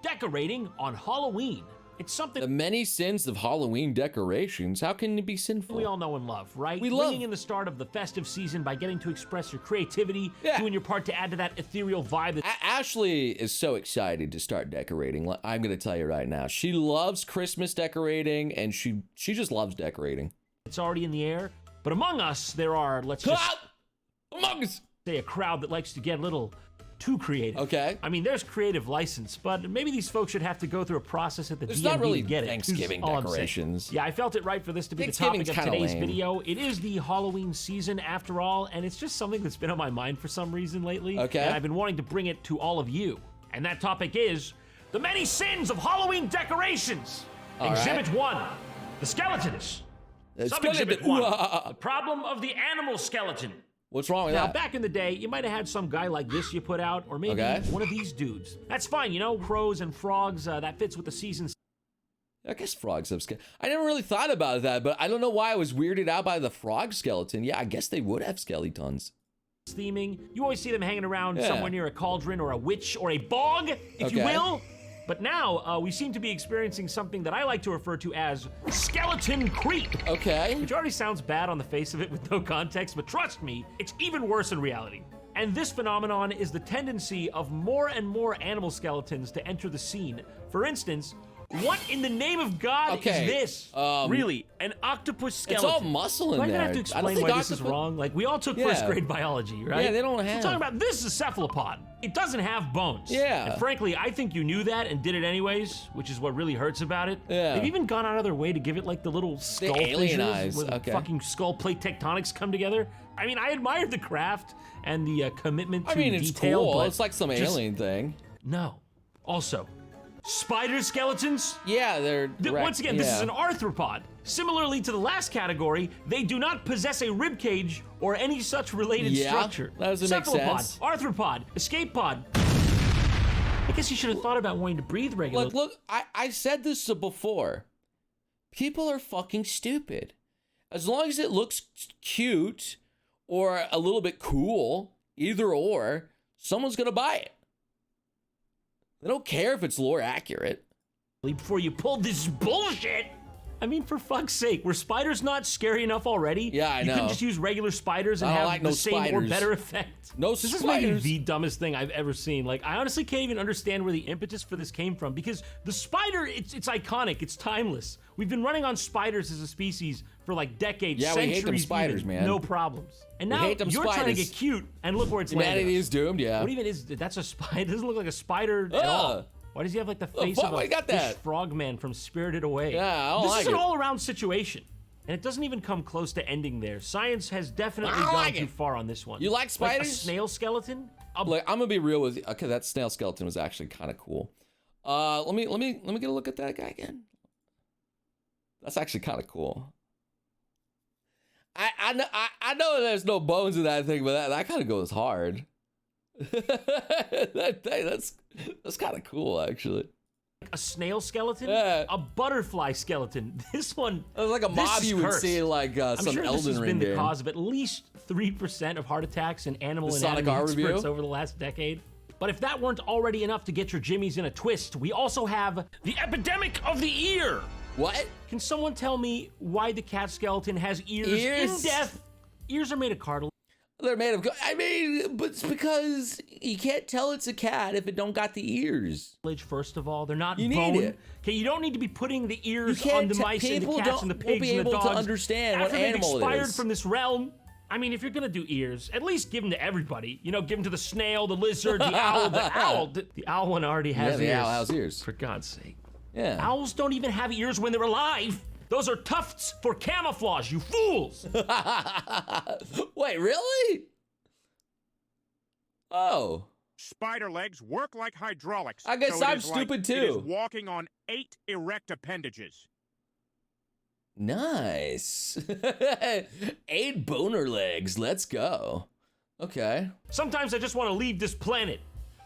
decorating on Halloween. It's something The many sins of Halloween decorations. How can it be sinful? we all know and love, right? We love- Bringing in the start of the festive season by getting to express your creativity, Yeah. doing your part to add to that ethereal vibe. Ashley is so excited to start decorating. I'm going to tell you right now. She loves Christmas decorating, and she just loves decorating. It's already in the air. But among us, there are, let's just Among Us! say, a crowd that likes to get a little too creative. Okay. I mean, there's creative license, but maybe these folks should have to go through a process at the There's DMV not really to get it. Thanksgiving All I'm saying. decorations. Yeah, I felt it right for this to be the Thanksgiving's topic of kinda today's lame. video. It is the Halloween season after all, and it's just something that's been on my mind for some reason lately. Okay. And I've been wanting to bring it to all of you. And that topic is the many sins of Halloween decorations. All Exhibit 1, the skeletons. Sub-exhibit 1, the problem of the animal skeleton. What's wrong with Now, that? back in the day, you might have had some guy like this you put out, or maybe Okay. one of these dudes. That's fine, you know, crows and frogs, that fits with the season I guess frogs have skeletons. I never really thought about that, but I don't know why I was weirded out by the frog skeleton. Yeah, I guess they would have skeletons. theming. You always see them hanging around Yeah. somewhere near a cauldron or a witch or a bog, if you Okay. will. But now, we seem to be experiencing something that I like to refer to as skeleton creep. Okay. Which already sounds bad on the face of it with no context, but trust me, it's even worse in reality. And this phenomenon is the tendency of more and more animal skeletons to enter the scene. For instance, what in the name of God Okay, is this? Really, an octopus skeleton. It's all muscle in Do I there. have to I don't explain think why this is octopus- wrong? Like, we all took Yeah. first grade biology, right? Yeah, they don't We're have- talking about this is a cephalopod. It doesn't have bones. Yeah. And frankly, I think you knew that and did it anyways, which is what really hurts about it. Yeah. They've even gone out of their way to give it like the little skull alien fissures eyes, where the okay. fucking skull plate tectonics come together. I mean, I admired the craft and the commitment to I mean, it's detail, cool. but It's like some just- alien thing. No. Also, spider skeletons? Yeah, they're Once again, this is an arthropod. Similarly to the last category, they do not possess a rib cage or any such related Yeah, structure. that doesn't make Cephalopod, sense. arthropod, escape pod. I guess you should have thought about wanting to breathe regularly. Look, I said this before. People are fucking stupid. As long as it looks cute or a little bit cool, either or, someone's gonna buy it. They don't care if it's lore accurate. Before you pulled this bullshit. I mean, for fuck's sake, were spiders not scary enough already? Yeah, I You know. couldn't just use regular spiders and I don't have like the no same or spiders. better effect. No This is maybe spiders. the dumbest thing I've ever seen. Like, I honestly can't even understand where the impetus for this came from because the spider, it's iconic, it's timeless. We've been running on spiders as a species for like decades, Yeah, we hate centuries them spiders, even, man. no problems. And We now hate them you're trying to spiders. get cute, and look where it's landed Humanity us. is doomed, yeah. What even is, that's a spider, it doesn't look like a spider at all. Why does he have like the face fuck? of Why a you got fish that? frogman from Spirited Away? Yeah, I don't This like is an it. all-around situation. And it doesn't even come close to ending there. Science has definitely I don't gone like too it. far on this one. You like Like a spiders? snail skeleton? Like, I'm gonna be real with you. Okay, that snail skeleton was actually kind of cool. Let me get a look at that guy again. That's actually kind of cool. I know there's no bones in that thing, but that kind of goes hard. That's kind of cool, actually. A snail skeleton? Yeah. A butterfly skeleton. This one. It's like a this mob is you would cursed. see in like I'm some sure this Elden has Ring been the game. cause of at least 3% of heart attacks in animal The Sonic anatomy R experts review? over the last decade. But if that weren't already enough to get your jimmies in a twist, we also have the epidemic of the ear. What? Can someone tell me why the cat skeleton has ears Ears? in death? Ears are made of cartilage. They're made of. I mean, but it's because you can't tell it's a cat if it don't got the ears. First of all, they're not You need bone. it. Okay, you don't need to be putting the You ears can't on the mice and the people cats and the won't pigs be and the able dogs. to understand what After they've animal it expired is. from this realm. I mean, if you're gonna do ears, at least give them to everybody. You know, give them to the snail, the lizard, the owl. The owl, the owl one already has the ears. owl has ears. For God's sake. Yeah. Owls don't even have ears when they're alive. Those are tufts for camouflage, you fools. Wait, really? Oh. Spider legs work like hydraulics. I guess so it I'm is like stupid It is too. walking on 8 erect appendages. Nice. 8 boner legs. Let's go. Okay. Sometimes I just want to leave this planet.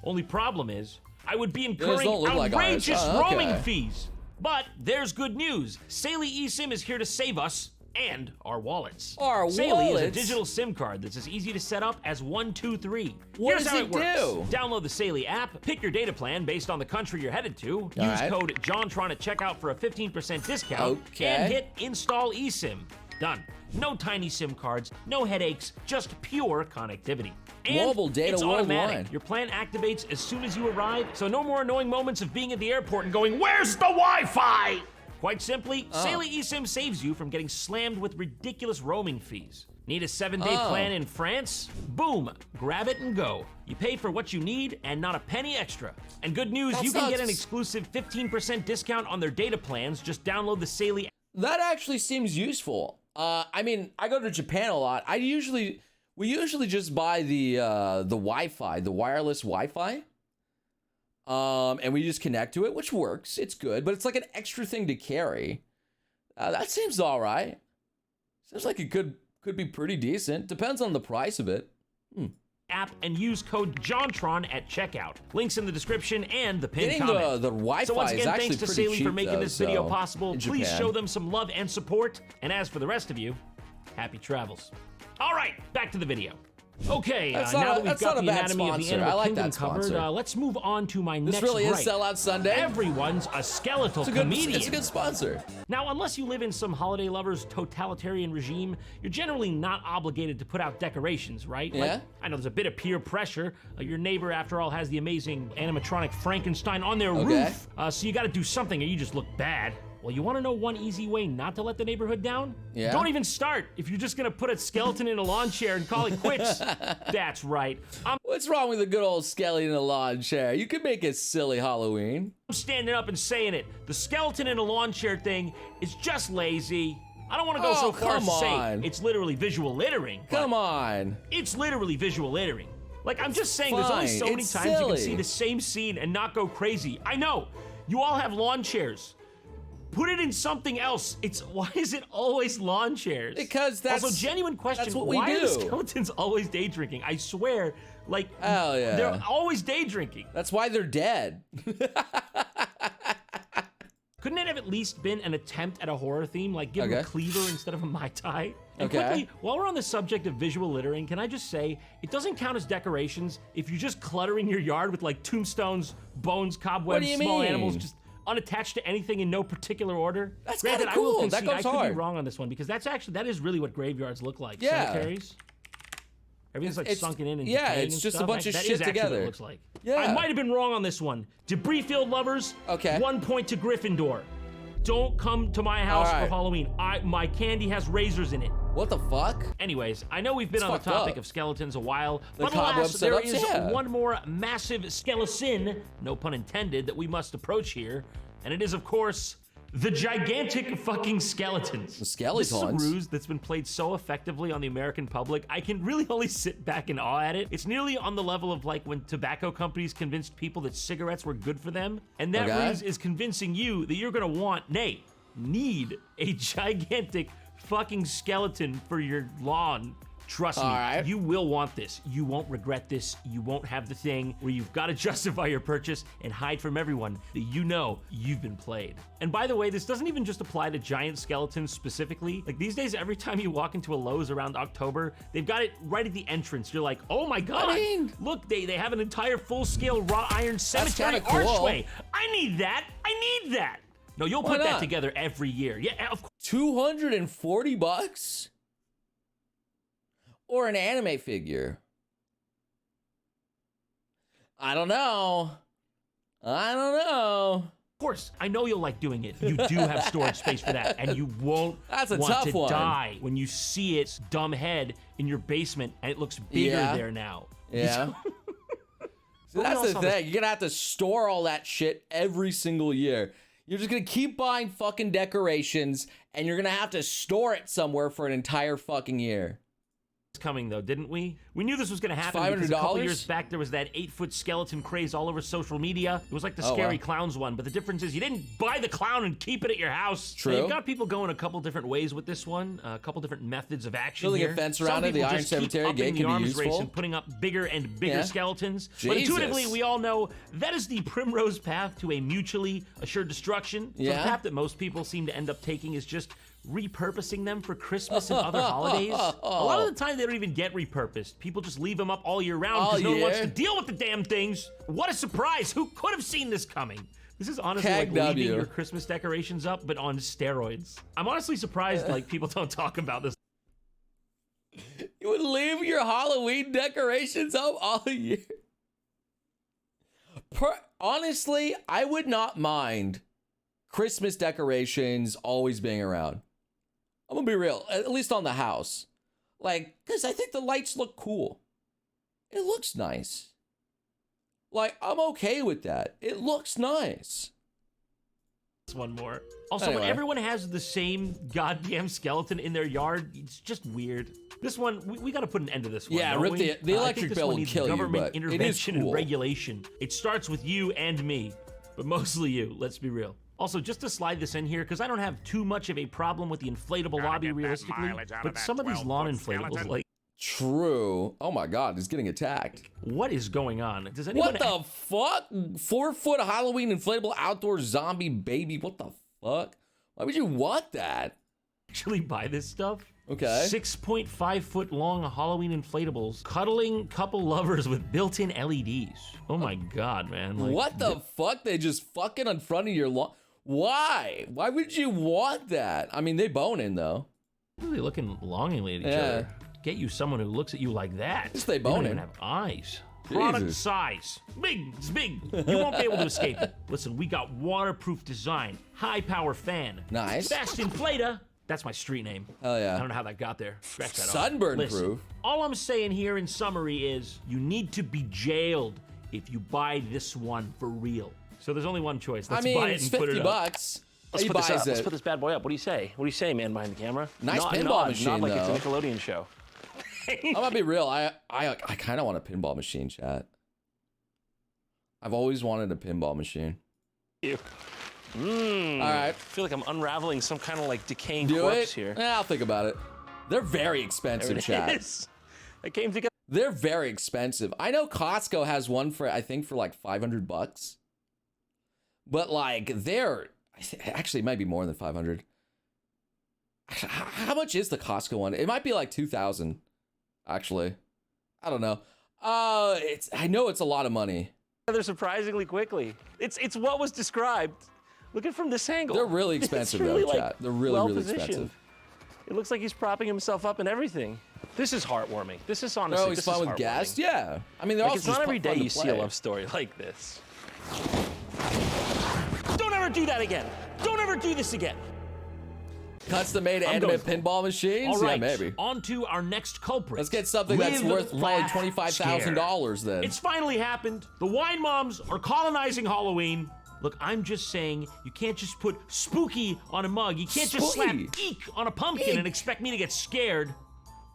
Only problem is, I would be incurring don't look like ours. outrageous Oh, okay. roaming fees. But there's good news. Saley eSIM is here to save us. and our wallets. Our Selly is a wallets? digital SIM card that's as easy to set up as 1, 2, 3. What Here's does how it works. do? Download the Selly app, pick your data plan based on the country you're headed to, use right. code JOHNTRON at checkout for a 15% discount, Okay. and hit install eSIM. Done. No tiny SIM cards, no headaches, just pure connectivity. And Mobile data it's automatic. worldwide. Your plan activates as soon as you arrive, so no more annoying moments of being at the airport and going, "Where's the Wi-Fi?" Quite simply, Selly eSIM saves you from getting slammed with ridiculous roaming fees. Need a 7-day plan in France? Boom, grab it and go. You pay for what you need and not a penny extra. And good news, That's you can get an nuts. exclusive 15% discount on their data plans. Just download the Selly. That actually seems useful. I mean, I go to Japan a lot. We usually just buy the Wi-Fi, the wireless Wi-Fi. And we just connect to it, which works. It's good, but it's like an extra thing to carry. That seems all right. Seems like it could be pretty decent. Depends on the price of it. app and use code JOHNTRON at checkout. Links in the description and the pinned Getting comment. the Wi-Fi so once is again, actually thanks to pretty Selly cheap, for making though, this video so, possible. in Please Japan. show them some love and support. And as for the rest of you, happy travels. All right, back to the video. Okay, That's now not that a- we've that's got not a the bad anatomy of the sponsor. animal I like kingdom that covered, sponsor. let's move on to my This next really is gripe. Sellout Sunday. Everyone's a skeletal comedian. It's a good sponsor. Now, unless you live in some holiday lover's totalitarian regime, you're generally not obligated to put out decorations, right? Yeah. Like, I know there's a bit of peer pressure. Your neighbor, after all, has the amazing animatronic Frankenstein on their roof. So you gotta do something or you just look bad. Well, you wanna know one easy way not to let the neighborhood down? Yeah. Don't even start if you're just gonna put a skeleton in a lawn chair and call it quits. That's right. I'm What's wrong with a good old skelly in a lawn chair? You could make it silly Halloween. standing up and saying it. The skeleton in a lawn chair thing is just lazy. I don't want to go Oh, so far as come to say on. it's literally visual littering. but Come on. It's literally visual littering. Like, I'm just saying, there's only fine. so many It's times you can silly. see the same scene and not go crazy. I know. You all have lawn chairs. Put it in something else. Why is it always lawn chairs? Because that's- also genuine question. that's what we why are the do. skeletons always day drinking? I swear, like, Hell yeah. they're always day drinking. That's why they're dead. Couldn't it have at least been an attempt at a horror theme, like give them a Okay. cleaver instead of a Mai Tai? And Okay. quickly, while we're on the subject of visual littering, can I just say, it doesn't count as decorations if you're just cluttering your yard with like tombstones, bones, cobwebs, do you small mean? animals, just unattached to anything in no particular order. That's Granted, kinda I will cool. That concede, goes I could hard. be wrong on this one because that is really what graveyards look like. Yeah. Cemeteries. Everything's like It's- sunken in and yeah, decaying it's and just a stuff. bunch of That shit is actually what together. it looks like. Yeah. I might have been wrong on this one. Debris field lovers. Okay. 1 point to Gryffindor. Don't come to my house All right. for Halloween. My candy has razors in it. What the fuck? Anyways, I know we've been It's on the fucked topic up. of skeletons a while, The but cobweb alas, there setups, is yeah. one more massive skeleton, no pun intended, that we must approach here, and it is, of course, the gigantic fucking skeletons. The skeletons? This is a ruse that's been played so effectively on the American public, I can really only sit back and awe at it. It's nearly on the level of like when tobacco companies convinced people that cigarettes were good for them, and that Okay. ruse is convincing you that you're gonna want, nay, need a gigantic fucking skeleton for your lawn. Trust me, All right. you will want this. You won't regret this. You won't have the thing where you've got to justify your purchase and hide from everyone that you know you've been played. And by the way, this doesn't even just apply to giant skeletons specifically. Like these days, every time you walk into a Lowe's around October, they've got it right at the entrance. You're like, oh my God, mean- look, they have an entire full-scale wrought iron cemetery kinda cool. archway. I need that. I need that. No, you'll Why put that not? together every year. Yeah, of course. $240? Or an anime figure? I don't know. Of course, I know you'll like doing it. You do have storage space for that, and you won't That's a want tough to one. die when you see its dumb head in your basement and it looks bigger Yeah. there now. Yeah. So we that's all the saw this- thing. You're gonna have to store all that shit every single year. You're just gonna keep buying fucking decorations, and you're gonna have to store it somewhere for an entire fucking year. Coming though, didn't we? We knew this was going to happen because a couple $500? years back there was that 8-foot skeleton craze all over social media. It was like the Oh, scary wow. clowns one, but the difference is you didn't buy the clown and keep it at your house. True. Now, you've got people going a couple different ways with this one, a couple different methods of action. Building a here. fence Some around it, the people Iron just keep Cemetery upping gate the can be arms race useful. and putting up bigger and bigger Yeah. skeletons. But Jesus. intuitively, we all know that is the primrose path to a mutually assured destruction. So Yeah. the path that most people seem to end up taking is just repurposing them for Christmas and other holidays. A lot of the time, they don't even get repurposed. People just leave them up all year round because no one wants to deal with the damn things. What a surprise. Who could have seen this coming? This is honestly like leaving your Christmas decorations up, but on steroids. I'm honestly surprised like people don't talk about this. You would leave your Halloween decorations up all year. Honestly, I would not mind Christmas decorations always being around. I'm gonna be real, at least on the house. Like, because I think the lights look cool. It looks nice. Like, I'm okay with that. It looks nice. One more. Also, anyway. when everyone has the same goddamn skeleton in their yard, it's just weird. This one, we got to put an end to this one. Yeah, don't rip we? the electric bill will kill you, government but intervention it is cool. and regulation. It starts with you and me, but mostly you. Let's be real. Also, just to slide this in here, because I don't have too much of a problem with the inflatable lobby realistically, but some of these lawn inflatables, like. True. Oh my God, he's getting attacked. What is going on? Does anyone? What the fuck? 4-foot Halloween inflatable outdoor zombie baby. What the fuck? Why would you want that? Actually buy this stuff? Okay. 6.5 foot long Halloween inflatables, cuddling couple lovers with built-in LEDs. Oh my God, man. Like, what the fuck? They just fucking in front of your lawn. Why? Why would you want that? I mean, they boning though. Really looking longingly at each other. Get you someone who looks at you like that. Just they don't boning. even have eyes. Product size. Big, it's big. You won't be able to escape it. Listen, we got waterproof design, high power fan. Nice. Best inflator. That's my street name. Hell yeah. I don't know how that got there. Scratch that off. Sunburn Listen, proof. all I'm saying here in summary is you need to be jailed if you buy this one for real. So there's only one choice. Let's buy it and put it up. $50. Let's He put this buys up. it. Let's put this bad boy up. What do you say? What do you say, man behind the camera? Nice Nod, pinball nod, machine, nod like though. it's a Nickelodeon show. I'm gonna be real. I kind of want a pinball machine, chat. I've always wanted a pinball machine. You. All right. I feel like I'm unraveling some kind of like decaying Do corpse it? here. I'll think about it. They're very There expensive, it chat. is. I came together. They're very expensive. I know Costco has one for, I think, for like $500. But like, actually, it might be more than 500. How much is the Costco one? It might be like 2,000, actually. I don't know. I know it's a lot of money. Together surprisingly quickly. It's what was described. Look at it from this angle. They're really expensive, really, though, like, chat. They're really, really expensive. It looks like he's propping himself up and everything. This is heartwarming. This is honestly. Oh, he's fun with guests? Yeah. I mean, they're Like, also it's just not every day fun to you see a play. love story like this. Don't ever do that again. Don't ever do this again. Custom-made animate pinball machines? All right, Yeah, maybe. on to our next culprit. Let's get something that's Live, worth probably laugh, $25,000 then. It's finally happened. The wine moms are colonizing Halloween. Look, I'm just saying, you can't just put spooky on a mug. You can't just slap Spooky. eek on a pumpkin and expect me to get scared.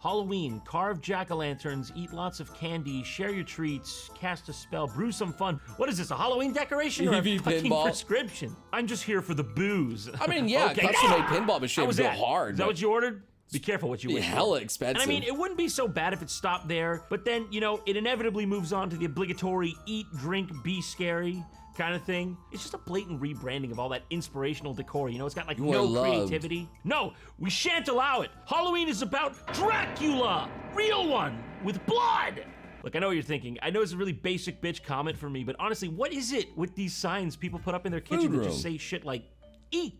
Halloween, carve jack-o'-lanterns, eat lots of candy, share your treats, cast a spell, brew some fun. What is this, a Halloween decoration or a EV fucking pinball. prescription? I'm just here for the booze. I mean, yeah, Okay. custom-made pinball machine How would was go that? hard. Is that but what you ordered? Be careful what you it'd wish be for. hella expensive. And I mean, it wouldn't be so bad if it stopped there, but then, you know, it inevitably moves on to the obligatory eat, drink, be scary kind of thing. It's just a blatant rebranding of all that inspirational decor, you know? It's got like You no are loved. creativity. No, we shan't allow it. Halloween is about Dracula, real one, with blood. Look, I know what you're thinking. I know it's a really basic bitch comment for me, but honestly, what is it with these signs people put up in their kitchen that just say shit like, eat?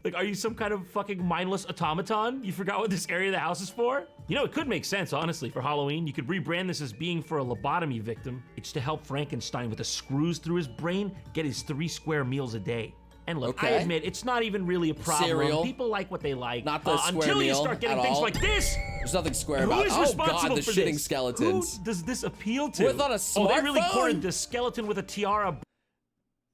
Like, are you some kind of fucking mindless automaton? You forgot what this area of the house is for? You know, it could make sense, honestly, for Halloween. You could rebrand this as being for a lobotomy victim. It's to help Frankenstein with the screws through his brain get his 3 square meals a day. And look, I Okay. admit, it's not even really a problem. Cereal. People like what they like. Not the square until you meal start getting at things all. like this. There's nothing square Who about it. is Oh, responsible God, the for shitting this? skeletons. Who does this appeal to? With on a Oh, they really smartphone? cornered the skeleton with a tiara.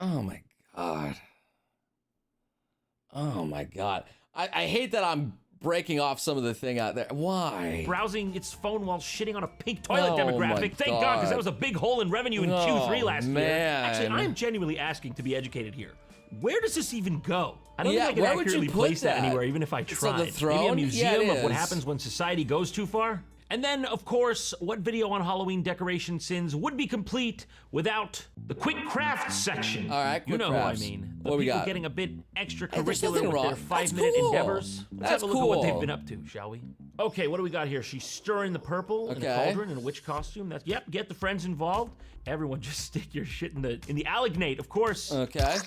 Oh, my God. Oh, my God. I hate that I'm breaking off some of the thing out there. Why? Browsing its phone while shitting on a pink toilet Oh my demographic. Thank God, because that was a big hole in revenue in Q3 last year. man. Actually, I'm genuinely asking to be educated here. Where does this even go? I don't Yeah, think I where can would you accurately put place that that? anywhere, even if I It's tried. on the throne? Maybe a Yeah, museum it of what is. happens when society goes too far? And then, of course, what video on Halloween decoration sins would be complete without the quick craft section? All right, You quick know crafts. who I mean. But What we people got? getting a bit extracurricular Hey, there's nothing with wrong. their 5-minute That's cool. endeavors. Let's That's have a look at what they've cool. been up to, shall we? Okay, what do we got here? She's stirring the purple in a Okay. cauldron in a witch costume. That's yep. Get the friends involved. Everyone, just stick your shit in the alignate, of course. Okay.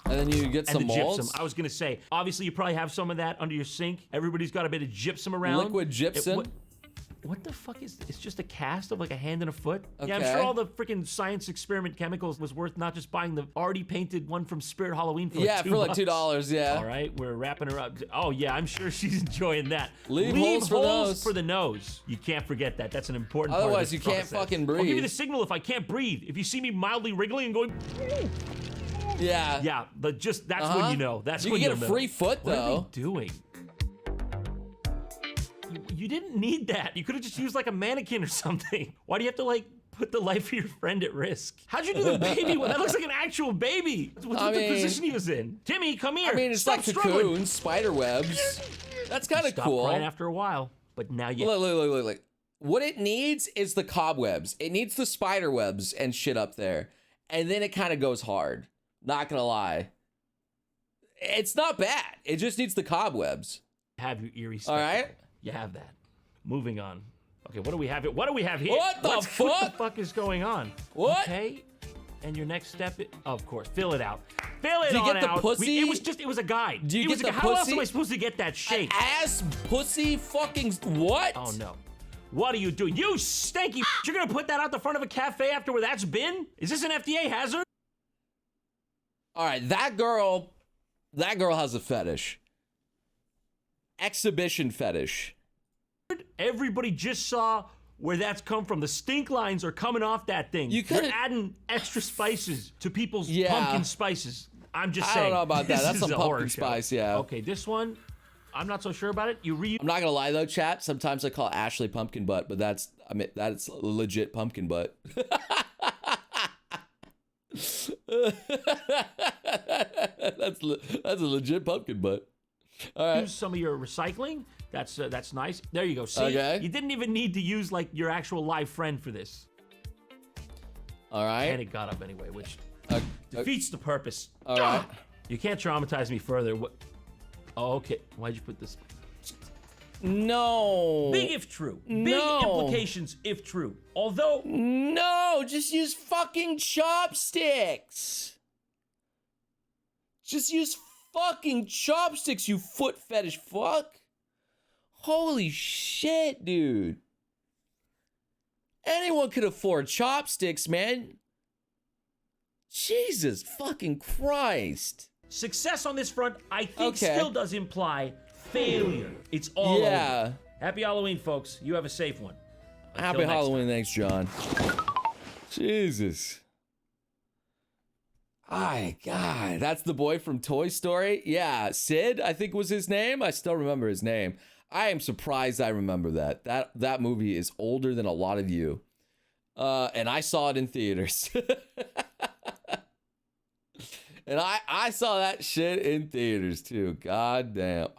And then you get And some the molds. gypsum. I was gonna say, obviously, you probably have some of that under your sink. Everybody's got a bit of gypsum around. Liquid gypsum. What the fuck is this? It's just a cast of like a hand and a foot? Yeah, I'm Okay. sure all the freaking science experiment chemicals was worth not just buying the already painted one from Spirit Halloween for Yeah, like $2. for like $2, yeah. All right, we're wrapping her up. Oh yeah, I'm sure she's enjoying that. Leave holes for those. for the nose. You can't forget that. That's an important part Otherwise, of you this can't process. fucking I'll give you breathe. the signal if I can't breathe. If you see me mildly wriggling and going, Yeah. yeah, but just that's when you know. That's You when can get you'll a free know. foot, What are though. they doing? You didn't need that. You could have just used like a mannequin or something. Why do you have to like put the life of your friend at risk? How'd you do the baby one? That looks like an actual baby. What's I the mean- position he was in? Timmy, come here. I mean, it's Stop like struggling. cocoons, spider webs. That's kind of Stop cool. crying after a while. But now you. Look. What it needs is the cobwebs. It needs the spider webs and shit up there. And then it kind of goes hard. Not gonna lie. It's not bad. It just needs the cobwebs. Have your eerie All right? spectacle. You have that. Moving on. Okay, what do we have here? What do we have here? What the What the fuck? fuck is going on? What? Okay. And your next step, of course, fill it out. Fill it Do you on get the out. pussy? It was a guide. Do you It get was a the guide. How else pussy? am I supposed to get that shape? Ass, pussy, fucking what? Oh no. What are you doing? You stanky You're gonna put that out the front of a cafe after where that's been? Is this an FDA hazard? All right, that girl has a fetish. Exhibition fetish. Everybody just saw where that's come from. The stink lines are coming off that thing. You They're could've- adding extra spices to people's Yeah. pumpkin spices. I'm just I saying. don't know about that. this That's is some a horror pumpkin show. spice, yeah. Okay, this one, I'm not so sure about it. I'm not gonna lie though, chat. Sometimes I call Ashley pumpkin butt, but that's legit pumpkin butt. that's a legit pumpkin butt. All right. Use some of your recycling. That's nice. There you go. See, Okay. you didn't even need to use like your actual live friend for this, All right. and it got up anyway, which Uh, defeats the purpose. all right. You can't traumatize me further. What? Oh, okay. Why'd you put this? No. Big if true. Big No. implications if true. Although No, just use fucking chopsticks. Just use fucking chopsticks, you foot fetish fuck. Holy shit, dude. Anyone could afford chopsticks, man. Jesus fucking Christ. success on this front, I think, Okay. still does imply failure. It's all Yeah. over. Happy Halloween, folks. You have a safe one. Until Happy next time. Halloween, thanks, John. Jesus. My God, that's the boy from Toy Story? Yeah, Sid, I think was his name. I still remember his name. I am surprised I remember that. That movie is older than a lot of you. And I saw it in theaters. And I saw that shit in theaters too. God damn.